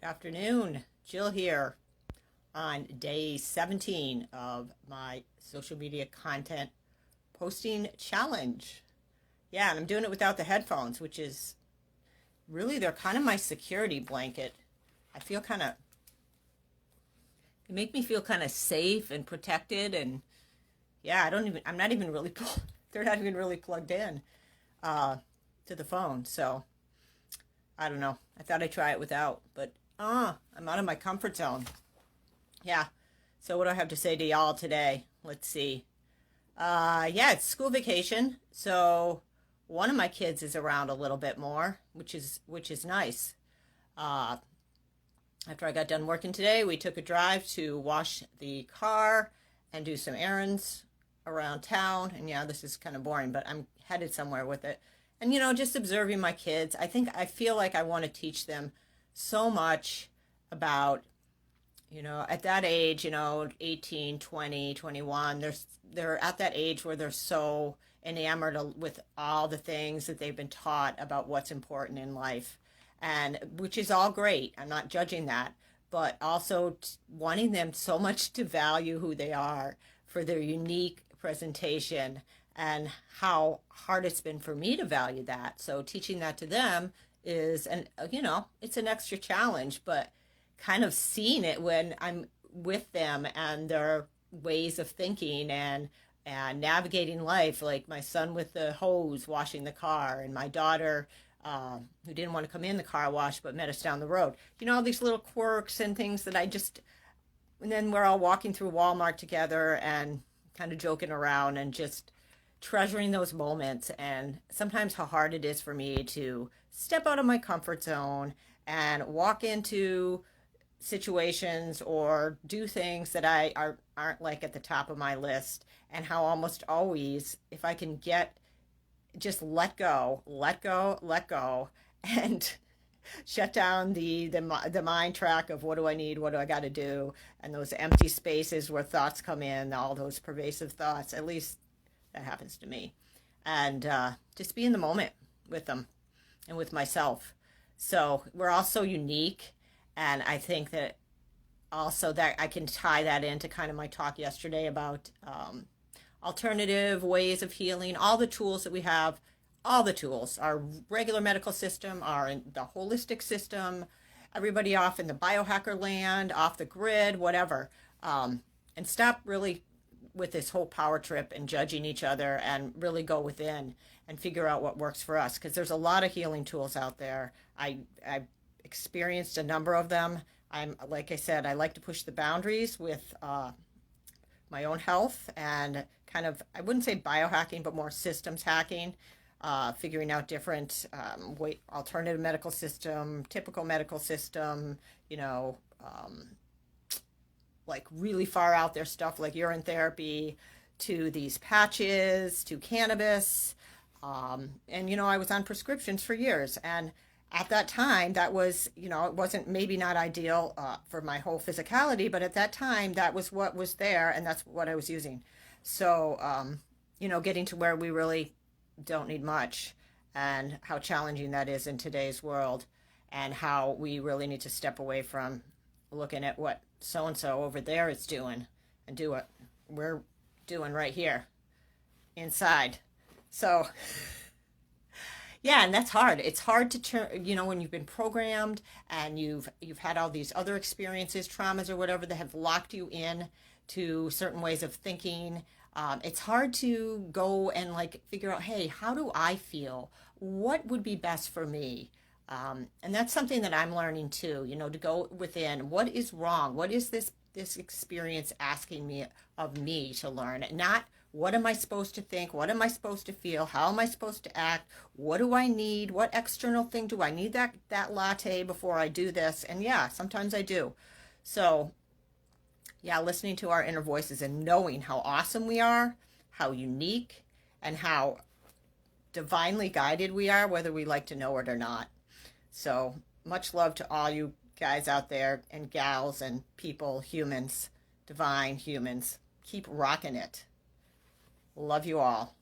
Afternoon, Jill here on day 17 of my social media content posting challenge. Yeah, and I'm doing it without the headphones, which is really, they're kind of my security blanket. I feel kind of, they make me feel kind of safe and protected. And yeah, I'm not even really, they're not even really plugged in to the phone. So I don't know. I thought I'd try it without, but I'm out of my comfort zone. Yeah. So what do I have to say to y'all today? Let's see. Yeah, it's school vacation, so one of my kids is around a little bit more, which is nice. Uh, After I got done working today, we took a drive to wash the car and do some errands around town. And yeah, this is kind of boring, but I'm headed somewhere with it. And just observing my kids, I feel like I want to teach them so much about, at that age, 18, 20, 21, they're at that age where they're so enamored with all the things that they've been taught about what's important in life, and which is all great. I'm not judging that, but also wanting them so much to value who they are for their unique presentation, and how hard it's been for me to value that. So teaching that to them is, and it's an extra challenge, but kind of seeing it when I'm with them and their ways of thinking and navigating life, like my son with the hose washing the car, and my daughter who didn't want to come in the car wash but met us down the road. All these little quirks and things that and then we're all walking through Walmart together and kind of joking around and just treasuring those moments, and sometimes how hard it is for me to step out of my comfort zone and walk into situations or do things that aren't like at the top of my list, and how almost always, if I can just let go, and shut down the mind track of what do I need, what do I got to do, and those empty spaces where thoughts come in, all those pervasive thoughts, at least that happens to me, and just be in the moment with them and with myself. So we're all so unique, and I think that also that I can tie that into kind of my talk yesterday about alternative ways of healing, all the tools that we have, all the tools, our regular medical system, the holistic system, everybody off in the biohacker land, off the grid, whatever, and stop really with this whole power trip and judging each other, and really go within and figure out what works for us, because there's a lot of healing tools out there. I've experienced a number of them. Like I said, I like to push the boundaries with my own health, and kind of, I wouldn't say biohacking, but more systems hacking, figuring out different alternative medical system, typical medical system, like really far out there stuff like urine therapy, to these patches, to cannabis. And I was on prescriptions for years, and at that time that was, it wasn't, maybe not ideal for my whole physicality, but at that time that was what was there, and that's what I was using. So getting to where we really don't need much, and how challenging that is in today's world, and how we really need to step away from looking at what so and so over there is doing, and do what we're doing right here inside. So yeah, and that's hard. It's hard to turn, when you've been programmed, and you've had all these other experiences, traumas or whatever, that have locked you in to certain ways of thinking. It's hard to go and figure out, hey, how do I feel? What would be best for me? And that's something that I'm learning too, to go within. What is wrong? What is this experience asking me of me to learn? Not what am I supposed to think? What am I supposed to feel? How am I supposed to act? What do I need? What external thing do I need that latte before I do this? And yeah, sometimes I do. So yeah, listening to our inner voices and knowing how awesome we are, how unique, and how divinely guided we are, whether we like to know it or not. So much love to all you guys out there, and gals, and people, humans, divine humans. Keep rocking it. Love you all.